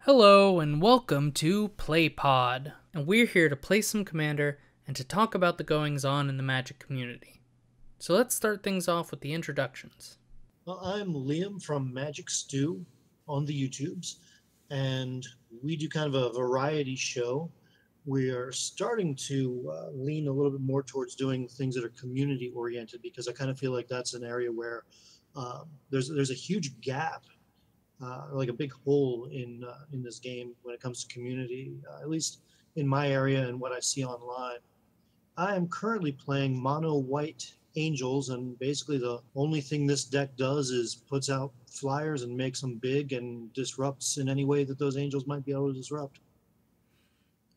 Hello and welcome to PlayPod, and we're here to play some Commander and to talk about the goings-on in the Magic community. So let's start things off with the introductions. Well, I'm Liam from Magic Stew on the YouTubes, and we do kind of a variety show. We are starting to lean a little bit more towards doing things that are community oriented because I kind of feel like that's an area where there's a huge gap, like a big hole in this game when it comes to community, at least in my area and what I see online. I am currently playing mono white angels, and basically the only thing this deck does is puts out flyers and makes them big and disrupts in any way that those angels might be able to disrupt.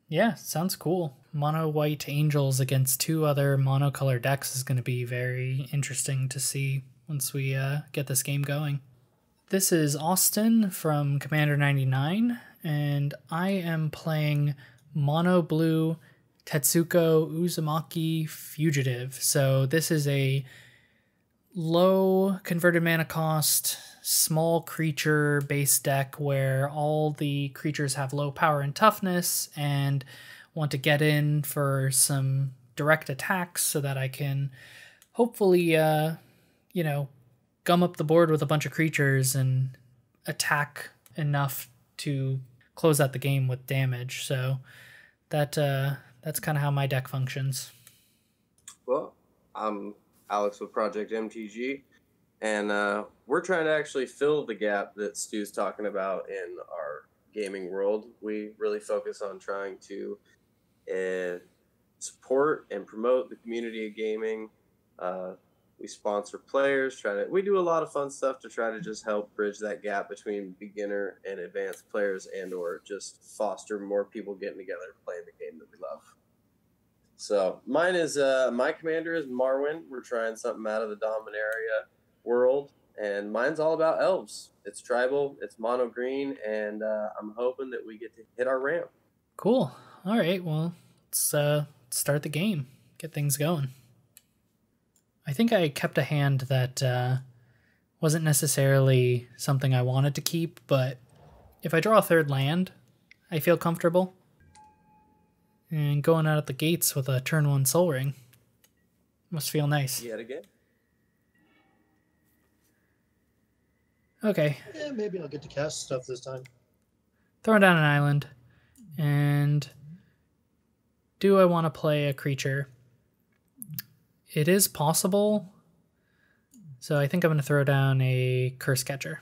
Yeah, sounds cool. Mono white angels against two other monocolor decks is going to be very interesting to see once we get this game going. This is Austin from Commander 99, and I am playing mono blue Tetsuko Uzumaki Fugitive. So this is a low converted mana cost, small creature based deck where all the creatures have low power and toughness and want to get in for some direct attacks so that I can hopefully, gum up the board with a bunch of creatures and attack enough to close out the game with damage. So that's kind of how my deck functions. Well, I'm Alex with Project MTG, and we're trying to actually fill the gap that Stu's talking about in our gaming world. We really focus on trying to support and promote the community of gaming. We sponsor players, we do a lot of fun stuff to try to just help bridge that gap between beginner and advanced players, and or just foster more people getting together and playing the game that we love. So mine is my commander is Marwyn. We're trying something out of the Dominaria world, and mine's all about elves. It's tribal, it's mono green, and I'm hoping that we get to hit our ramp. Cool. All right, well, let's start the game, get things going. I think I kept a hand that wasn't necessarily something I wanted to keep, but if I draw a third land, I feel comfortable. And going out at the gates with a turn 1 Soul Ring must feel nice. Yet again. Okay. Yeah, maybe I'll get to cast stuff this time. Throwing down an island. And do I want to play a creature? It is possible. So I think I'm going to throw down a Curse Catcher.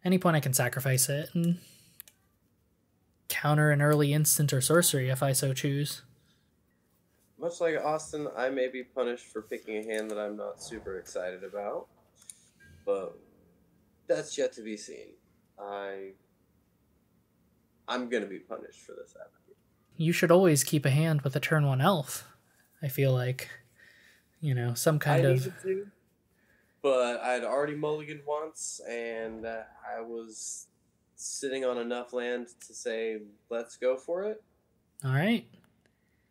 Any point I can sacrifice it and counter an early instant or sorcery if I so choose. Much like Austin, I may be punished for picking a hand that I'm not super excited about, but that's yet to be seen. I'm going to be punished for this happening. You should always keep a hand with a turn 1 elf. I feel like, some kind of... needed to, but I'd already mulliganed once, and I was sitting on enough land to say, let's go for it. All right.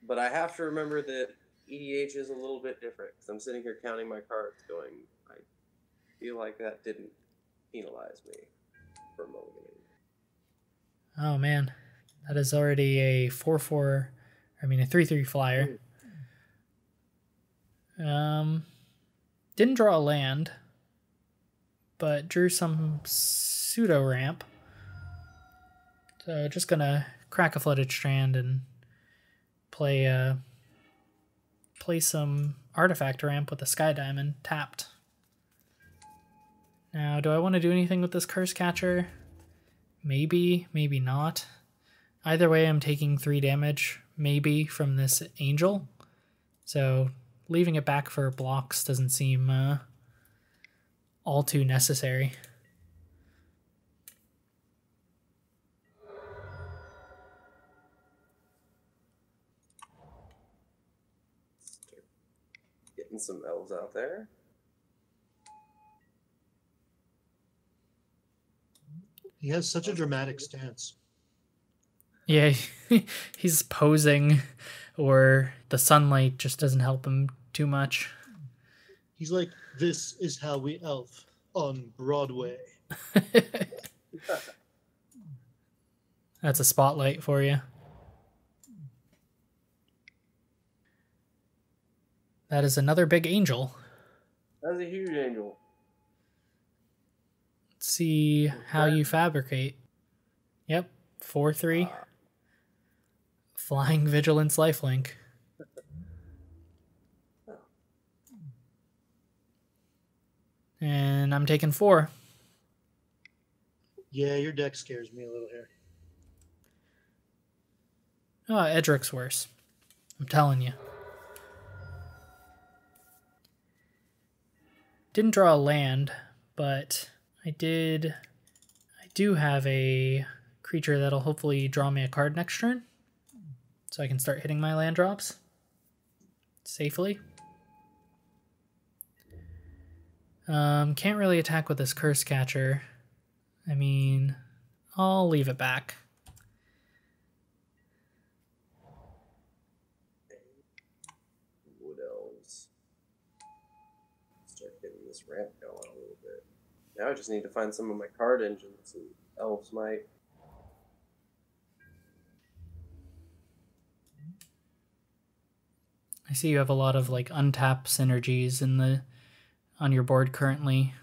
But I have to remember that EDH is a little bit different, because I'm sitting here counting my cards going, I feel like that didn't penalize me for mulliganing. Oh, man. That is already a 3/3 flyer. Didn't draw a land, but drew some pseudo ramp. So just gonna crack a Flooded Strand and play some artifact ramp with a Sky Diamond tapped. Now, do I want to do anything with this Curse Catcher? Maybe, maybe not. Either way, I'm taking 3 damage, maybe, from this angel. So leaving it back for blocks doesn't seem all too necessary. Getting some elves out there. He has such a dramatic stance. Yeah, he's posing, or the sunlight just doesn't help him too much. He's like, this is how we elf on Broadway. That's a spotlight for you. That is another big angel. That's a huge angel. Let's see how you fabricate. Yep, 4/3. Flying Vigilance Lifelink. And I'm taking 4. Yeah, your deck scares me a little here. Oh, Edric's worse. I'm telling you. Didn't draw a land, but I do have a creature that'll hopefully draw me a card next turn. So I can start hitting my land drops safely. Can't really attack with this Curse Catcher. I mean, I'll leave it back. Wood elves. Start getting this ramp going a little bit. Now I just need to find some of my card engines and elves might. I see you have a lot of like untap synergies on your board currently.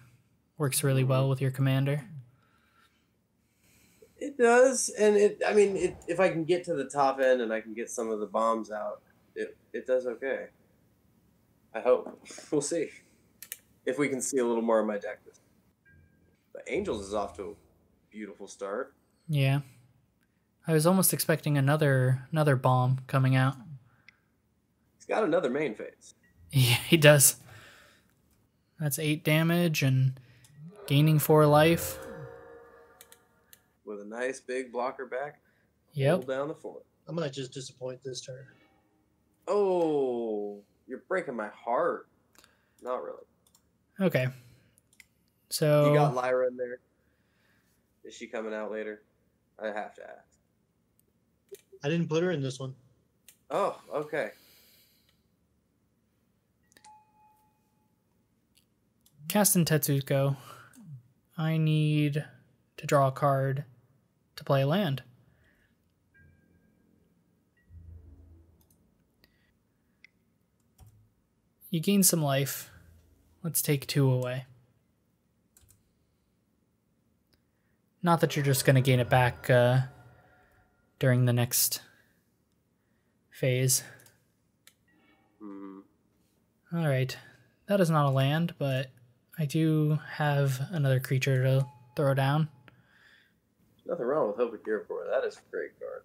Works really well with your commander. It does, and if I can get to the top end and I can get some of the bombs out, it does okay. I hope. We'll see if we can see a little more of my deck. But Angels is off to a beautiful start. Yeah, I was almost expecting another bomb coming out. He's got another main phase. Yeah, he does. That's 8 damage and gaining 4 life. With a nice big blocker back. Yep. Hold down the 4. I might just disappoint this turn. Oh, you're breaking my heart. Not really. Okay. So You got Lyra in there. Is she coming out later? I have to ask. I didn't put her in this one. Oh, okay. casting Tetsuko, I need to draw a card to play a land. You gain some life. Let's take 2 away. Not that you're just going to gain it back during the next phase. Alright, that is not a land, but I do have another creature to throw down. Nothing wrong with Hope for that is a great card.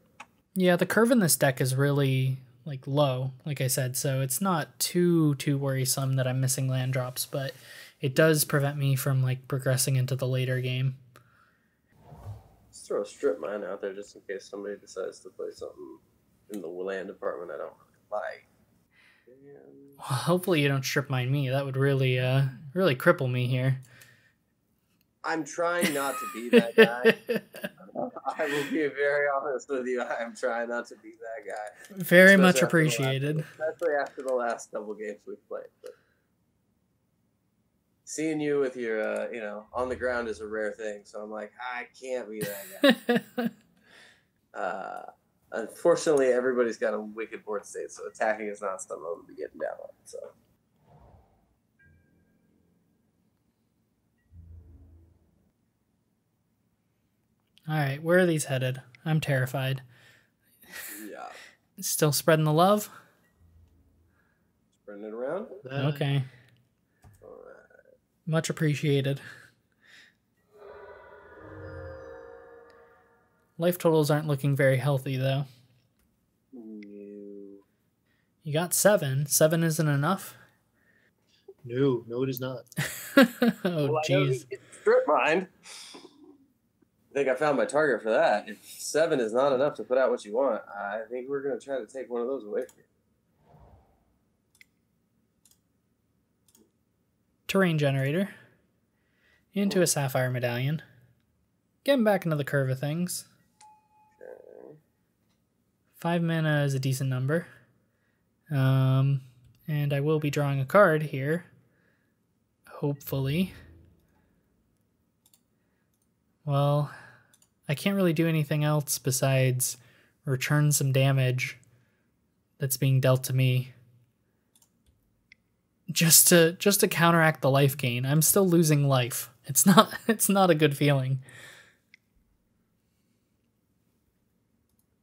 Yeah, the curve in this deck is really low, like I said, so it's not too worrisome that I'm missing land drops, but it does prevent me from progressing into the later game. Let's throw a strip mine out there just in case somebody decides to play something in the land department I don't like. Well, hopefully you don't strip mine me. That would really cripple me here. I'm trying not to be that guy. I will be very honest with you. I'm trying not to be that guy. Very much appreciated. Especially after the last couple games we've played. But seeing you with your, on the ground is a rare thing. So I'm like, I can't be that guy. Unfortunately, everybody's got a wicked board state, so attacking is not something I'm going to be getting down on. So. Alright, where are these headed? I'm terrified. Yeah. Still spreading the love? Spreading it around? Okay. Alright. Much appreciated. Life totals aren't looking very healthy, though. No. You got 7. 7 isn't enough? No, it is not. Oh, jeez. Strip mine. I think I found my target for that. If 7 is not enough to put out what you want, I think we're going to try to take one of those away from you. Terrain generator. Into a sapphire medallion. Getting back into the curve of things. 5 mana is a decent number. And I will be drawing a card here. Hopefully. Well, I can't really do anything else besides return some damage that's being dealt to me just to counteract the life gain. I'm still losing life. It's not a good feeling.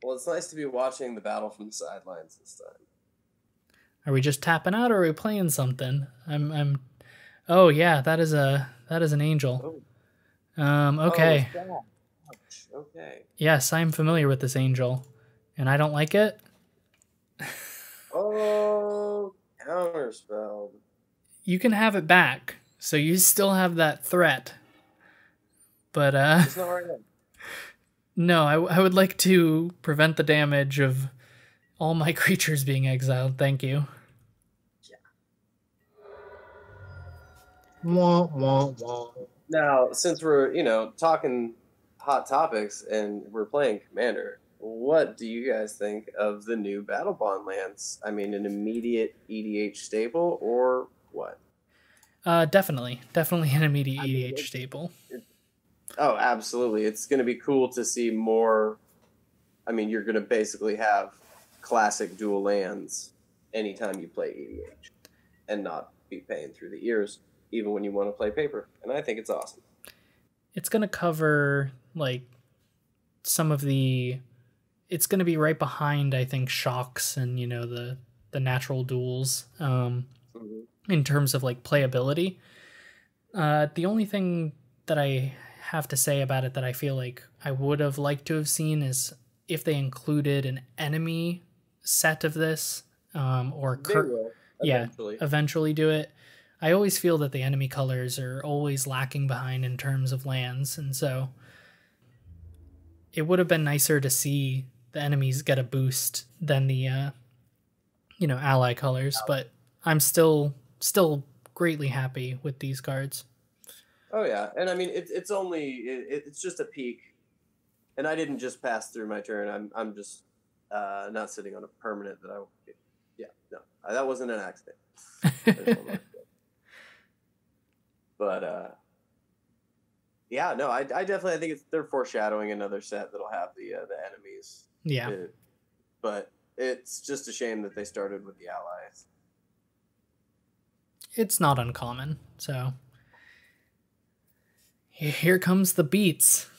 Well, it's nice to be watching the battle from the sidelines this time. Are we just tapping out, or are we playing something? Oh yeah, that is an angel. Okay. Oh, okay. Yes, I'm familiar with this angel, and I don't like it. Oh, counterspell. You can have it back, so you still have that threat. But It's not right now. no, I would like to prevent the damage of all my creatures being exiled. Thank you. Yeah. Wah, wah, wah. Now, since we're, talking hot topics and we're playing Commander, what do you guys think of the new Battle Bond lands? I mean, an immediate EDH staple or what? Definitely an immediate EDH staple. Oh, absolutely. It's going to be cool to see more. I mean, you're going to basically have classic dual lands anytime you play EDH and not be paying through the ears, even when you want to play paper. And I think it's awesome. It's going to cover, like, some of the... It's going to be right behind, I think, shocks and, the natural duels in terms of, like, playability. The only thing that I have to say about it that I feel like I would have liked to have seen is if they included an enemy set of this, eventually do it. I always feel that the enemy colors are always lacking behind in terms of lands, and so it would have been nicer to see the enemies get a boost than the ally colors, but I'm still greatly happy with these cards. Oh yeah, and I mean it's just a peak, and I didn't just pass through my turn. I'm just not sitting on a permanent that that wasn't an accident. But I definitely think they're foreshadowing another set that'll have the enemies. Yeah, but it's just a shame that they started with the allies. It's not uncommon, so. Here comes the beats.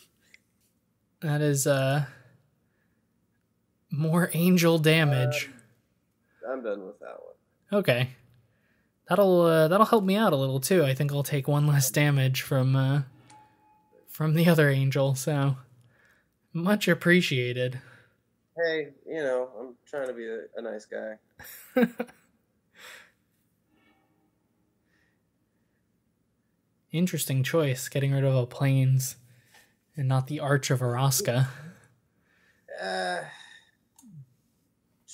That is more angel damage. I'm done with that one. Okay. That'll help me out a little too. I think I'll take one less damage from the other angel, so much appreciated. Hey, I'm trying to be a nice guy. Interesting choice, getting rid of a plains and not the Arch of Araska.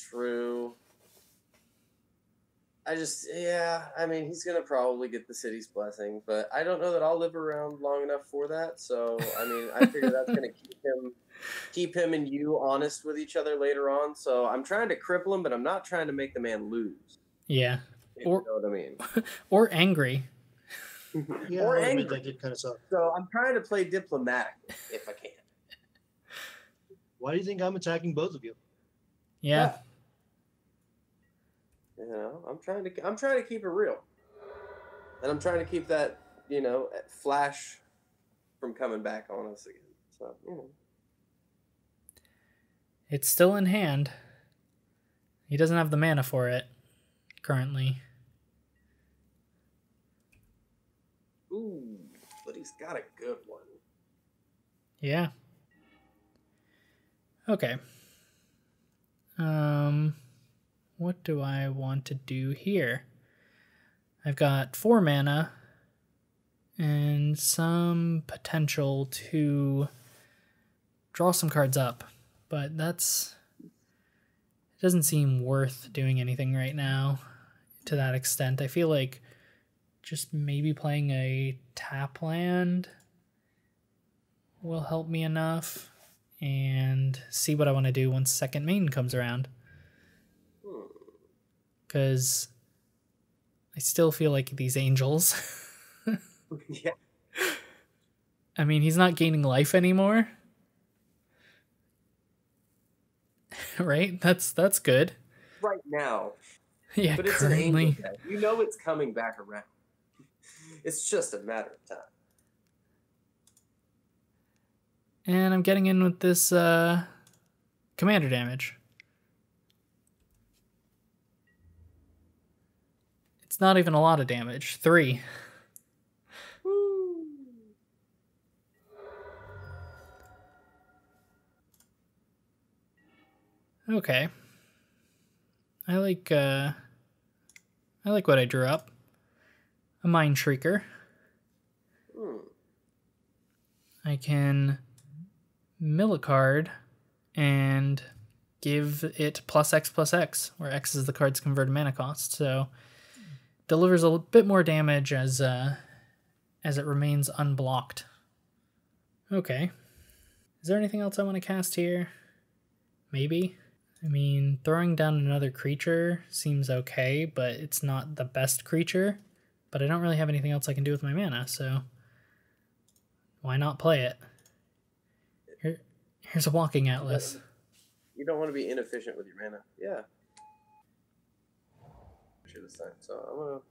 True. I mean, he's going to probably get the city's blessing, but I don't know that I'll live around long enough for that. So, I mean, I figure that's going to keep him and you honest with each other later on. So I'm trying to cripple him, but I'm not trying to make the man lose. Yeah. Or, you know what I mean? Or angry. Yeah, or angry. That did kind of suck. So I'm trying to play diplomatic if I can. Why do you think I'm attacking both of you? Yeah. I'm trying to keep it real, and I'm trying to keep that flash from coming back on us again. So it's still in hand. He doesn't have the mana for it currently. Ooh, but he's got a good one. Yeah. Okay. What do I want to do here? I've got 4 mana and some potential to draw some cards up, but it doesn't seem worth doing anything right now to that extent. I feel like just maybe playing a tap land will help me enough and see what I want to do once second main comes around. Because I still feel like these angels. Yeah. I mean, he's not gaining life anymore, Right? That's good. Right now. Yeah, But it's an angel currently. deck. You know it's coming back around. It's just a matter of time. And I'm getting in with this commander damage. It's not even a lot of damage. 3. Woo. Okay. I like what I drew up. A Mind Shrieker. I can mill a card and give it +X/+X, where X is the card's converted mana cost. So delivers a bit more damage as it remains unblocked. Okay. Is there anything else I want to cast here? Maybe. I mean, throwing down another creature seems okay, but it's not the best creature. But I don't really have anything else I can do with my mana, so why not play it? Here's a Walking Atlas. You don't want to be inefficient with your mana. Yeah. I should have signed. So I'm gonna.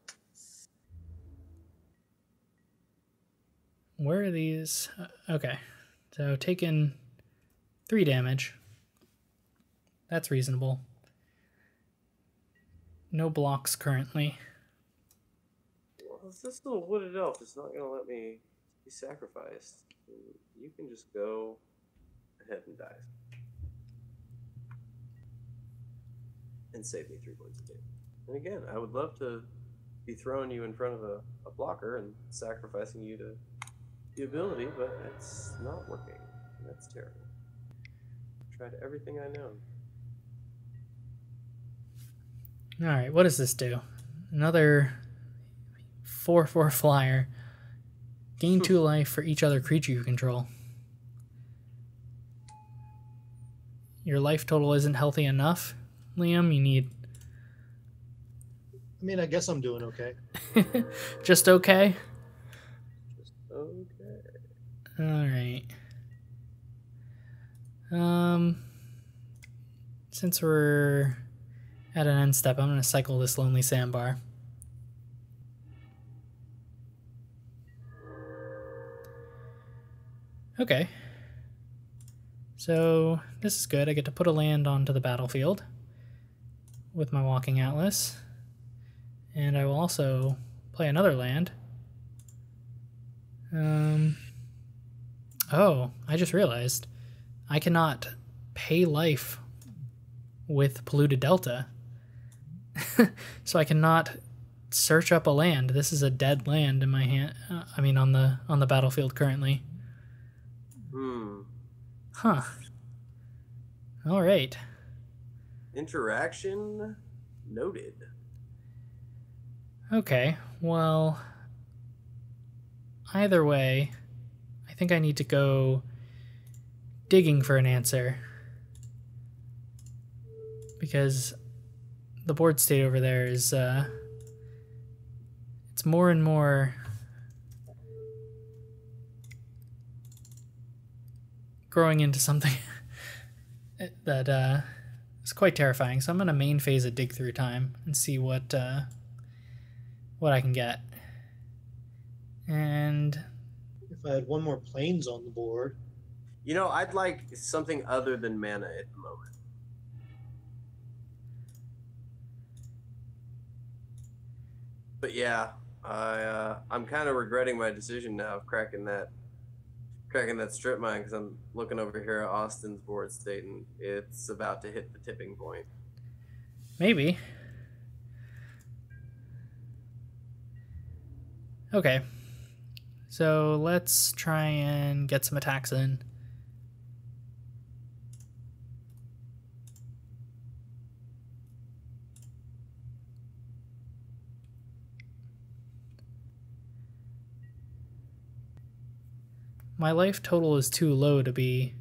Where are these? Okay. So taking 3 damage. That's reasonable. No blocks currently. Well, this little wooded elf is not gonna let me be sacrificed. You can just go ahead and die. And save me 3 points of damage. And again, I would love to be throwing you in front of a blocker and sacrificing you to the ability, but it's not working. That's terrible. I've tried everything I know. Alright, what does this do? Another 4/4 flyer. Gain 2 life for each other creature you control. Your life total isn't healthy enough, Liam. You need... I mean, I guess I'm doing okay. Just okay? Just okay. Alright. Since we're at an end step, I'm going to cycle this Lonely Sandbar. Okay. So this is good. I get to put a land onto the battlefield with my Walking Atlas. And I will also play another land. Oh, I just realized I cannot pay life with Polluted Delta. So I cannot search up a land. This is a dead land in my hand. I mean, on the battlefield currently. Huh. All right. Interaction noted. Okay. Well, either way, I think I need to go digging for an answer, because the board state over there is it's more and more growing into something that is quite terrifying. So I'm gonna main phase a dig through time and see what I can get. And If I had one more planes on the board. You know, I'd like something other than mana at the moment. But yeah, I'm kind of regretting my decision now of cracking that strip mine, because I'm looking over here at Austin's board state and it's about to hit the tipping point. maybe. Okay. So let's try and get some attacks in. My life total is too low to be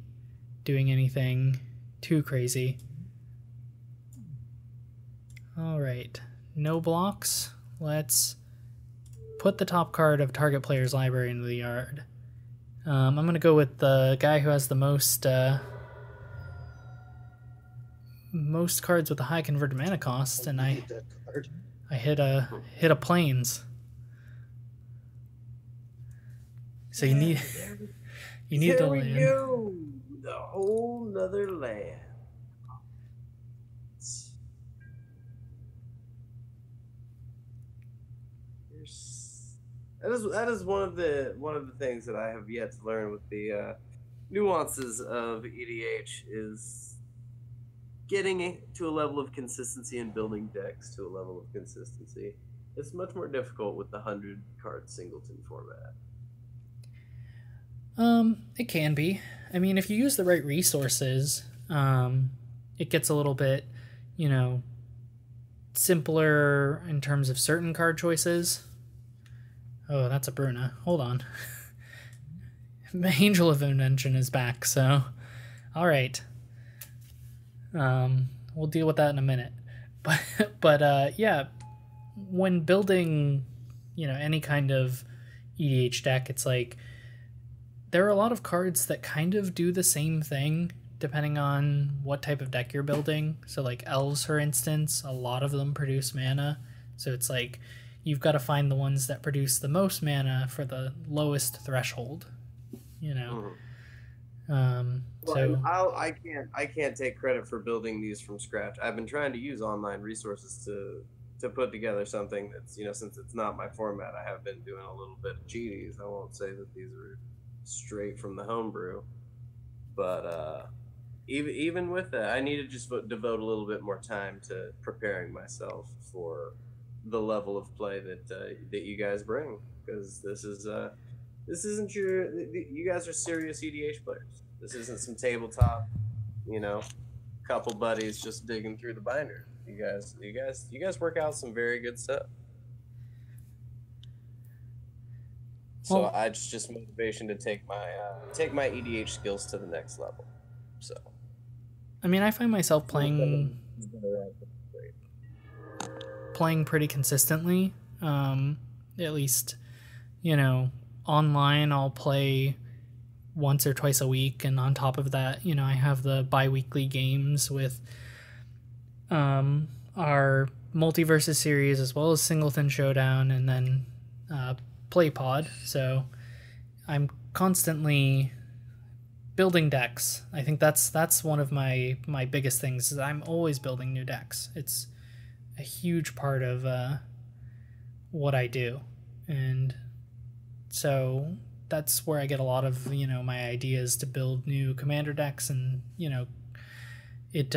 doing anything too crazy. Alright, no blocks. Let's put the top card of target player's library into the yard. I'm going to go with the guy who has the most most cards with a high converted mana cost, and I Get that card. hit a plains. So you need the There we land. go. The whole nother land. That is one of the things that I have yet to learn with the nuances of EDH is getting to a level of consistency and building decks to a level of consistency. It's much more difficult with the 100-card singleton format. It can be. I mean, if you use the right resources, it gets a little bit, simpler in terms of certain card choices. Oh, that's a Bruna. Hold on. Angel of Invention is back, so all right. We'll deal with that in a minute. But yeah, when building, any kind of EDH deck, it's like there are a lot of cards that kind of do the same thing depending on what type of deck you're building. So like elves, for instance, a lot of them produce mana. So it's like you've got to find the ones that produce the most mana for the lowest threshold, So I can't take credit for building these from scratch. I've been trying to use online resources to put together something that's, since it's not my format, I have been doing a little bit of cheaties. I won't say that these are straight from the homebrew, but even with that, I need to just devote a little bit more time to preparing myself for the level of play that you guys bring, because this isn't you guys are serious EDH players. This isn't some tabletop, couple buddies just digging through the binder. You guys work out some very good stuff. So Well, I just motivation to take my EDH skills to the next level. So I mean, I find myself playing pretty consistently. At least, online I'll play once or twice a week, and on top of that, I have the bi-weekly games with our Multiverses series as well as Singleton Showdown, and then Play Pod. So I'm constantly building decks. I think that's one of my biggest things, is I'm always building new decks. It's a huge part of what I do, and so that's where I get a lot of my ideas to build new commander decks, and it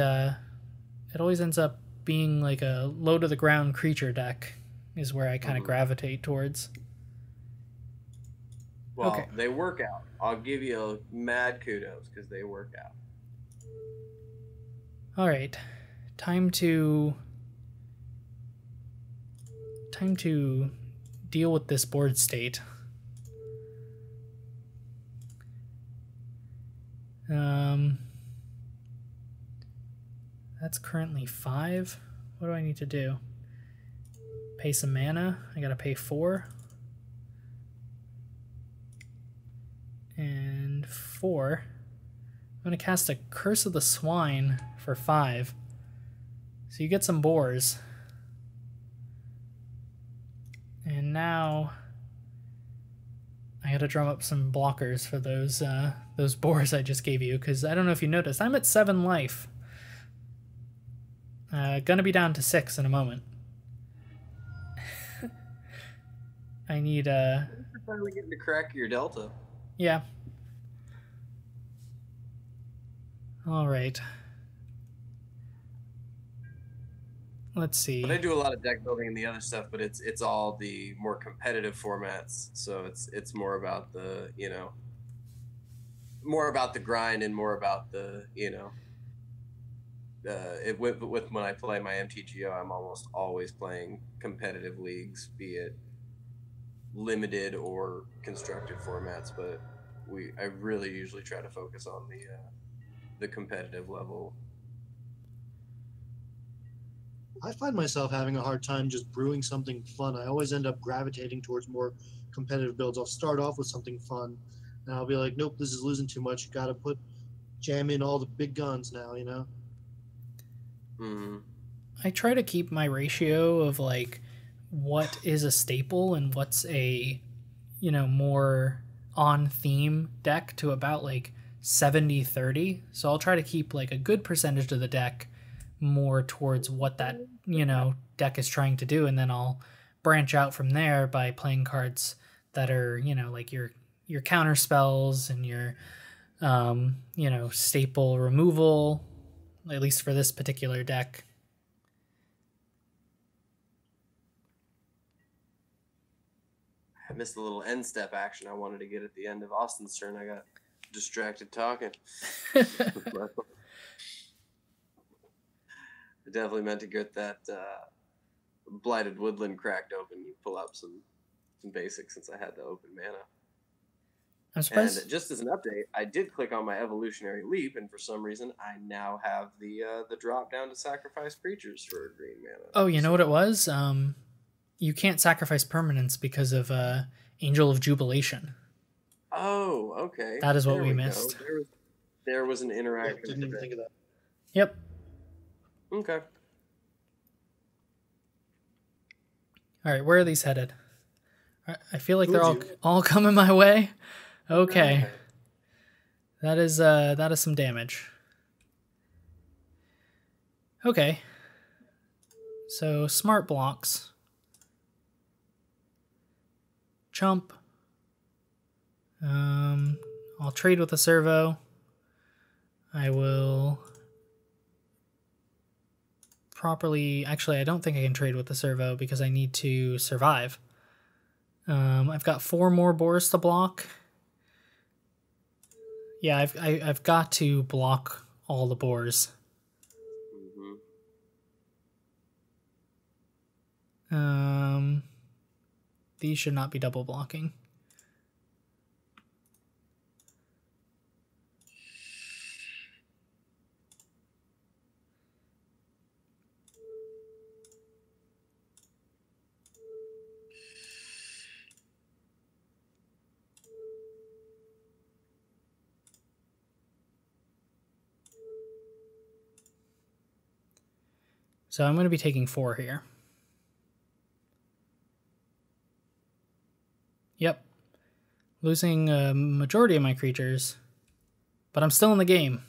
always ends up being like a low to the ground creature deck is where I kind of gravitate towards. Well, okay. They work out. I'll give you mad kudos because they work out. All right, time to deal with this board state. That's currently 5. What do I need to do? Pay some mana. I gotta pay 4. And 4. I'm gonna cast a Curse of the Swine for 5. So you get some boars. And now I gotta drum up some blockers for those boars I just gave you, because I don't know if you noticed, I'm at 7 life. Gonna be down to 6 in a moment. I need You're finally getting to crack your delta. Yeah. All right. Let's see. But I do a lot of deck building and the other stuff, but it's all the more competitive formats. So it's more about the more about the grind and more about the with when I play my MTGO, I'm almost always playing competitive leagues, be it limited or constructed formats. But I really usually try to focus on the competitive level. I find myself having a hard time just brewing something fun. I always end up gravitating towards more competitive builds. I'll start off with something fun, and I'll be like, nope, this is losing too much. Got to jam in all the big guns now, I try to keep my ratio of like what is a staple and what's a, you know, more on theme deck to about like 70-30. So I'll try to keep like a good percentage of the deck more towards what that, you know, deck is trying to do, and then I'll branch out from there by playing cards that are, you know, like your counter spells and your you know, staple removal, at least for this particular deck. I missed a little end step action I wanted to get at the end of Austin's turn. I got distracted talking. I definitely meant to get that Blighted Woodland cracked open. You pull up some basics since I had the open mana. I'm surprised. And just as an update, I did click on my Evolutionary Leap, and for some reason, I now have the drop down to sacrifice creatures for green mana. Oh, you know what it was? You can't sacrifice permanents because of Angel of Jubilation. Oh, okay. That is what we missed. There was an interaction. Yeah, didn't even think of that. Yep. Okay. All right, where are these headed? I feel like they're all coming my way. Okay. That is some damage. Okay. So smart blocks. Chump. I'll trade with a servo. I will properly... Actually, I don't think I can trade with the servo because I need to survive. I've got 4 more boars to block. Yeah, I've got to block all the boars. These should not be double blocking. So I'm going to be taking 4 here. Yep. Losing a majority of my creatures, but I'm still in the game.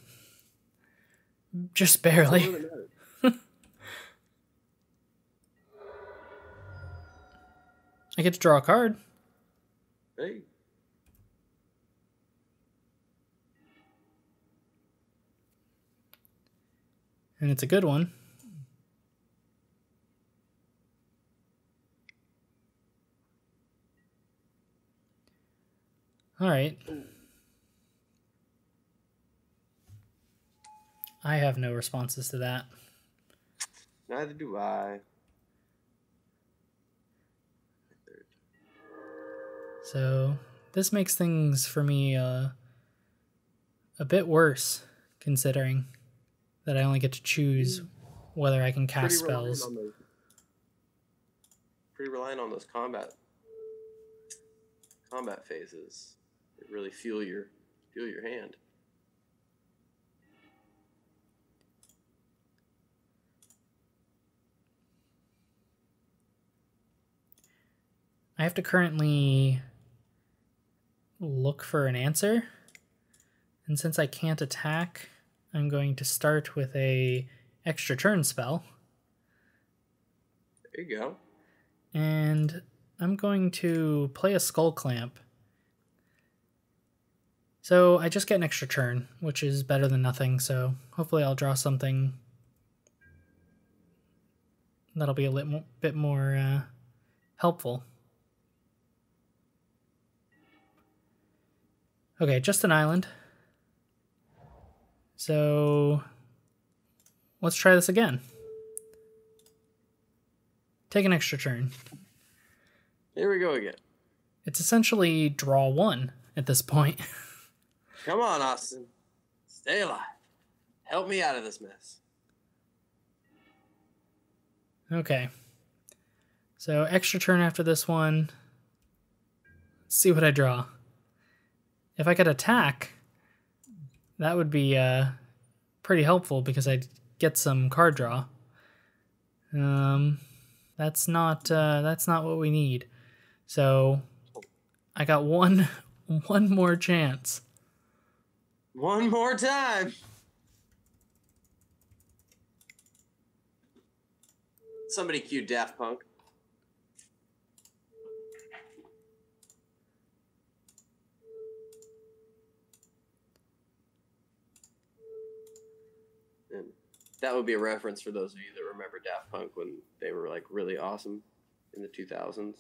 Just barely. I get to draw a card. Hey. And it's a good one. All right. I have no responses to that. Neither do I. So this makes things for me a bit worse, considering that I only get to choose whether I can cast spells. Pretty reliant on those combat phases. That really fuel your hand. I have to currently look for an answer, and since I can't attack, I'm going to start with a extra turn spell. There you go. And I'm going to play a Skull Clamp. So I just get an extra turn, which is better than nothing, so hopefully I'll draw something that'll be a bit more helpful. Okay, just an island. So let's try this again. Take an extra turn. Here we go again. It's essentially draw 1 at this point. Come on, Austin. Stay alive. Help me out of this mess. Okay. So extra turn after this one. Let's see what I draw. If I could attack, that would be pretty helpful because I'd get some card draw. That's not what we need. So I got one more chance. One more time. Somebody cue Daft Punk. And that would be a reference for those of you that remember Daft Punk when they were like really awesome in the 2000s.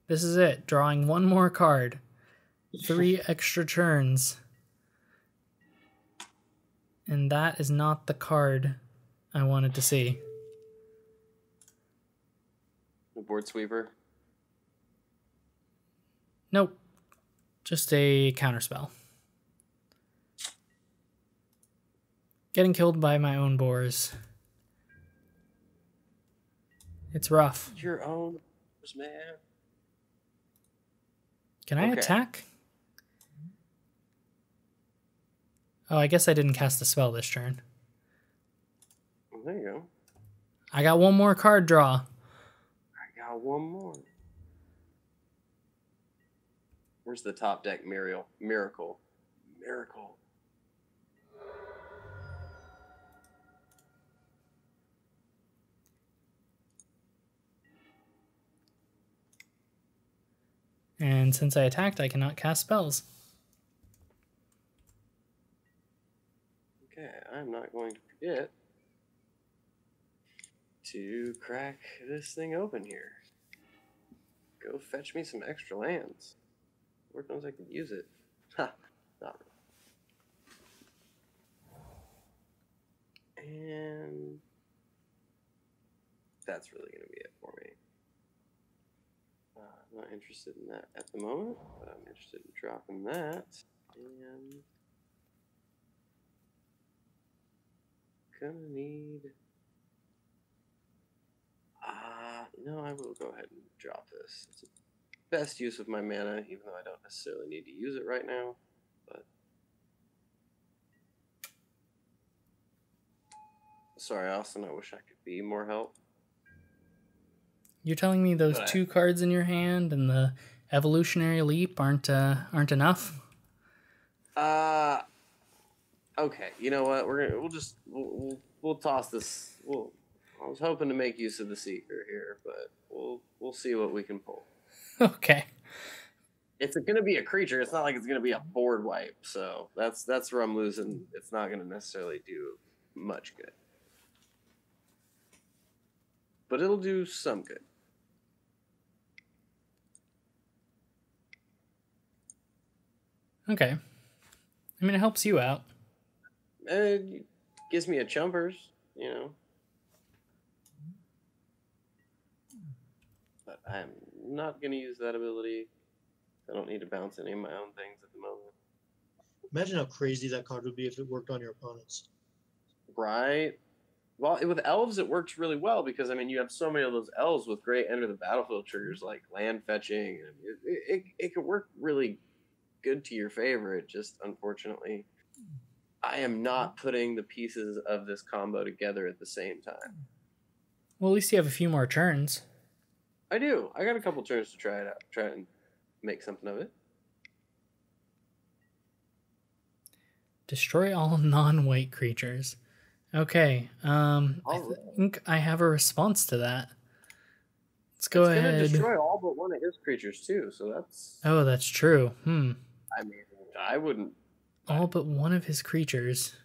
This is it. Drawing one more card. 3 extra turns. And that is not the card I wanted to see. The board sweeper. Nope. Just a counterspell. Getting killed by my own boars. It's rough. Your own man. Can I attack? Oh, I guess I didn't cast a spell this turn. There you go. I got one more card draw. I got one more. Where's the top deck Miracle. And since I attacked, I cannot cast spells. Okay, I'm not going to forget to crack this thing open here. Go fetch me some extra lands. Lord knows I could use it. Ha, not really. And that's really going to be it for me. I'm not interested in that at the moment, but I'm interested in dropping that. And gonna need... I will go ahead and drop this. It's the best use of my mana, even though I don't necessarily need to use it right now. But sorry, Austin, I wish I could be more help. You're telling me those 2 cards in your hand and the evolutionary leap aren't enough? Okay. You know what? We'll toss this. I was hoping to make use of the Seeker here, but we'll see what we can pull. Okay. It's going to be a creature. It's not like it's going to be a board wipe. So that's where I'm losing. It's not going to necessarily do much good, but it'll do some good. Okay. I mean, it helps you out. It gives me a chumpers, But I'm not going to use that ability. I don't need to bounce any of my own things at the moment. Imagine how crazy that card would be if it worked on your opponents. Right? Well, with elves, it works really well because, you have so many of those elves with great enter the battlefield triggers like land fetching. It could work really good to your favor. It just, unfortunately, I am not putting the pieces of this combo together at the same time. Well, at least you have a few more turns. I do. I got a couple turns to try it out. Try and make something of it. Destroy all non-white creatures. Okay. I think I have a response to that. Let's go ahead. It's going to destroy all but one of his creatures too, so that's... Oh, that's true. I wouldn't... All but one of his creatures.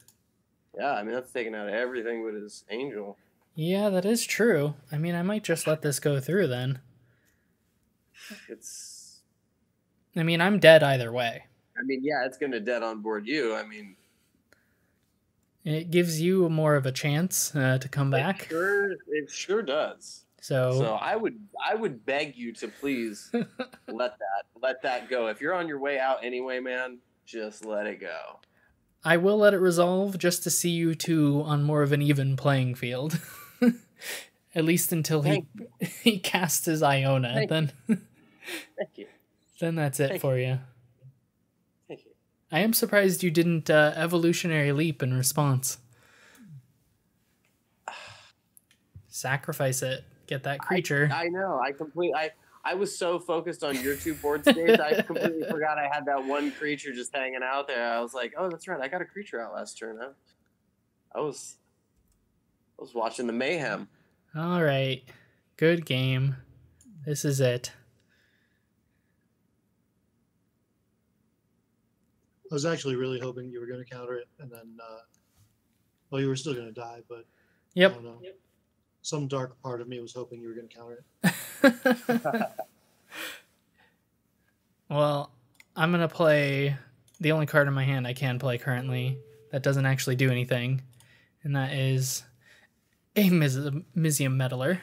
Yeah, that's taking out everything but his angel. Yeah, that is true. I might just let this go through then. I'm dead either way. Yeah, it's going to dead on board you. It gives you more of a chance to come back. It sure does. So I would beg you to please let that go. If you're on your way out anyway, man, just let it go. I will let it resolve just to see you two on more of an even playing field. At least until he casts his Iona. Thank you. Then that's it for you. Thank you. I am surprised you didn't evolutionary leap in response. Sacrifice it. Get that creature. I know. I was so focused on your 2 board states, I completely forgot I had that one creature just hanging out there. I was like, oh, that's right. I got a creature out last turn. I was watching the mayhem. All right. Good game. This is it. I was actually really hoping you were going to counter it, and then, well, you were still going to die, but Yep. I don't know. Some dark part of me was hoping you were going to counter it. Well, I'm going to play the only card in my hand I can play currently that doesn't actually do anything, and that is a Mizzium Meddler.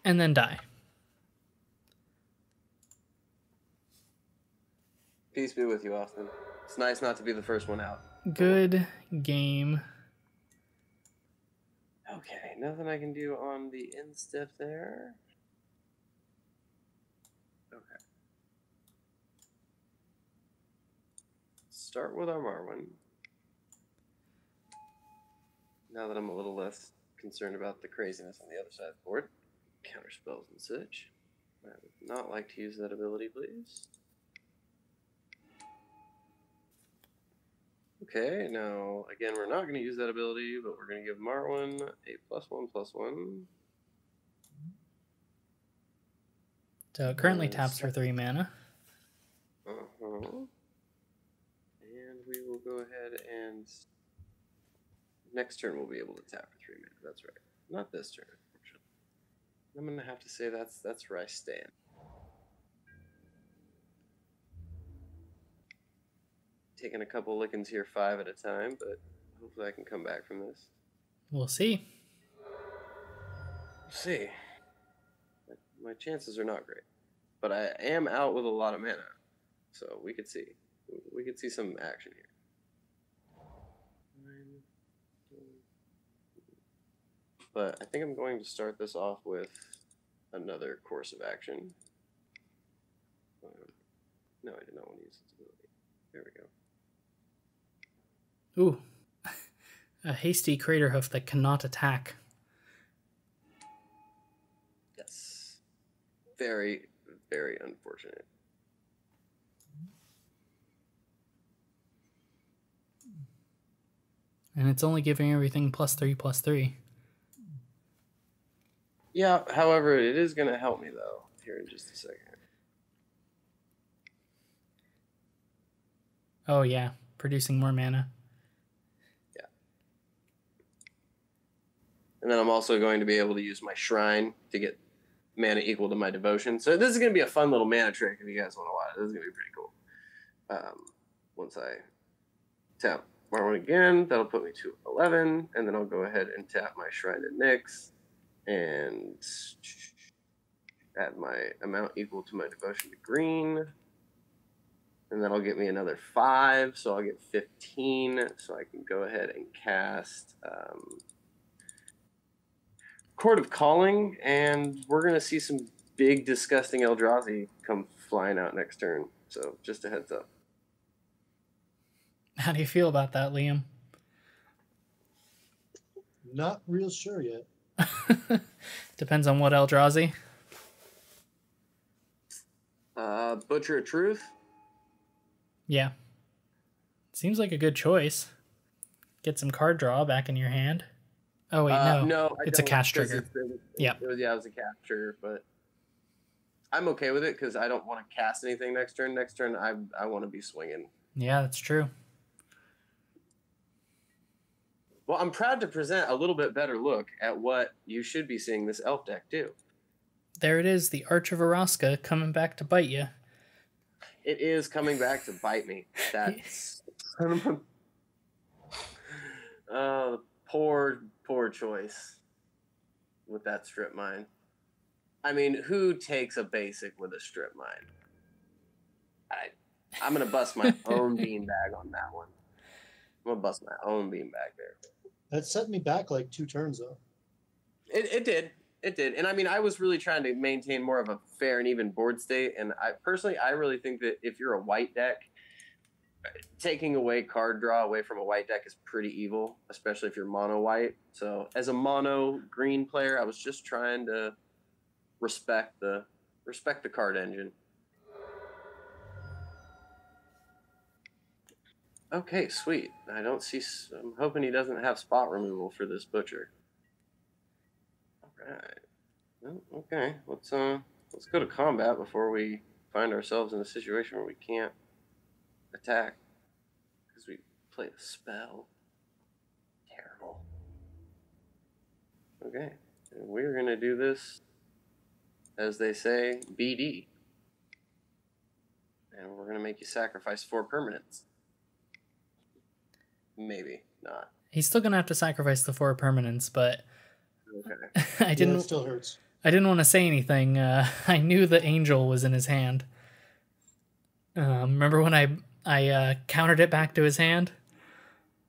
And then die. Peace be with you, Austin. It's nice not to be the first one out. Good game. Okay, nothing I can do on the instiff there. Okay. Start with our Marwyn. Now that I'm a little less concerned about the craziness on the other side of the board. Counter spells and such. I would not like to use that ability, please. Okay, now, again, we're not going to use that ability, but we're going to give Marwyn a +1/+1. So it currently taps for 3 mana. Uh-huh. And we will go ahead and... Next turn we'll be able to tap for 3 mana. That's right. Not this turn, unfortunately. I'm going to have to say that's where I stand. Taking a couple lickings here 5 at a time, but hopefully I can come back from this. We'll see. We'll see. My chances are not great. But I am out with a lot of mana. So we could see. We could see some action here. But I think I'm going to start this off with another course of action. No, I did not want to use this ability. There we go. Ooh. A hasty crater hoof that cannot attack. Yes. Very, very unfortunate. And it's only giving everything +3/+3. Yeah, however, it is going to help me, though, here in just a second. Oh, yeah. Producing more mana. Yeah. And then I'm also going to be able to use my Shrine to get mana equal to my Devotion. So this is going to be a fun little mana trick if you guys want to watch. This is going to be pretty cool. Once I tap Marwyn again, that'll put me to 11, and then I'll go ahead and tap my Shrine to Nyx and add my amount equal to my Devotion to green. And that'll get me another 5, so I'll get 15. So I can go ahead and cast Court of Calling, and we're going to see some big, disgusting Eldrazi come flying out next turn. So just a heads up. How do you feel about that, Liam? Not real sure yet. Depends on what Eldrazi. Butcher of Truth. Yeah. Seems like a good choice. Get some card draw back in your hand. Oh, wait, no. It's a cast trigger. It was a cast trigger, but I'm okay with it because I don't want to cast anything next turn. Next turn, I want to be swinging. Yeah, that's true. Well, I'm proud to present a little bit better look at what you should be seeing this elf deck do. There it is, the Arch of Araska coming back to bite you. It is coming back to bite me. That's poor choice with that strip mine. I mean, who takes a basic with a strip mine? I'm gonna bust my own beanbag on that one. I'm gonna bust my own beanbag there. That set me back like 2 turns, though. It did. It did. And I mean, I was really trying to maintain more of a fair and even board state. And I really think that if you're a white deck, taking away card draw away from a white deck is pretty evil, especially if you're mono white. So as a mono green player, I was just trying to respect the card engine. Okay, sweet. I'm hoping he doesn't have spot removal for this butcher. Right. Well, okay. Let's go to combat before we find ourselves in a situation where we can't attack because we played a spell. Terrible. Okay. And we're gonna do this, as they say, BD. And we're gonna make you sacrifice 4 permanents. Maybe not. He's still gonna have to sacrifice the 4 permanents, but okay. It still hurts. I didn't want to say anything. I knew the angel was in his hand. Remember when I countered it back to his hand?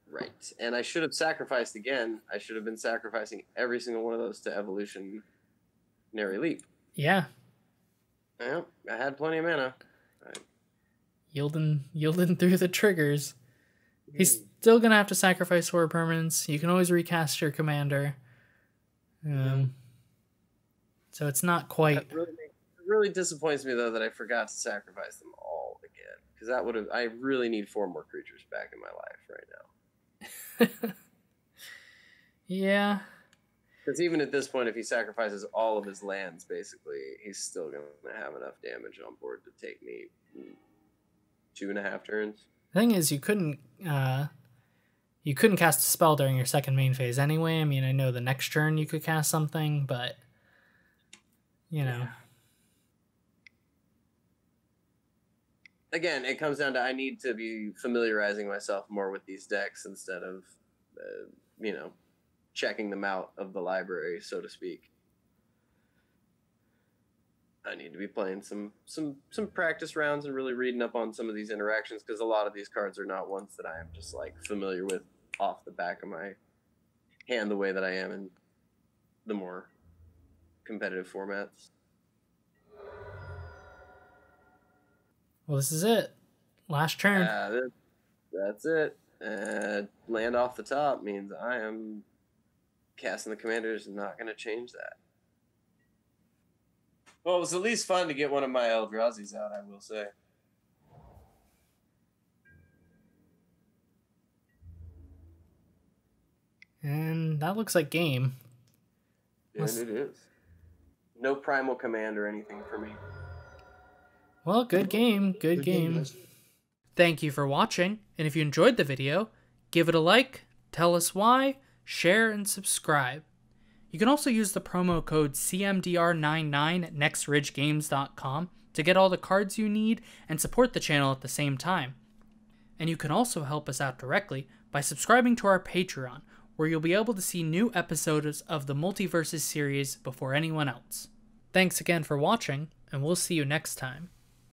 Right. And I should have sacrificed again. I should have been sacrificing every single one of those to Evolutionary Leap. Yeah. Well, I had plenty of mana. Yielding through the triggers. He's still going to have to sacrifice 4 permanents. You can always recast your commander. So it's not quite... It really disappoints me, though, that I forgot to sacrifice them all again. Because I really need 4 more creatures back in my life right now. Yeah. Because even at this point, if he sacrifices all of his lands, basically, he's still going to have enough damage on board to take me 2.5 turns. The thing is, you couldn't cast a spell during your second main phase anyway. I mean, I know the next turn you could cast something, but you know. Again, it comes down to I need to be familiarizing myself more with these decks instead of, checking them out of the library, so to speak. I need to be playing some practice rounds and really reading up on some of these interactions, because a lot of these cards are not ones that I am just like familiar with off the back of my hand the way that I am in the more competitive formats. Well, this is it. Last turn. That's it. Land off the top means I am casting the commander is not going to change that. Well, it was at least fun to get one of my Eldrazi's out, I will say. And that looks like game. And it is. No primal command or anything for me. Well, good game. Good game. Thank you for watching, and if you enjoyed the video, give it a like, tell us why, share, and subscribe. You can also use the promo code CMDR99 at nextridgegames.com to get all the cards you need and support the channel at the same time. And you can also help us out directly by subscribing to our Patreon, where you'll be able to see new episodes of the Multiverses series before anyone else. Thanks again for watching, and we'll see you next time.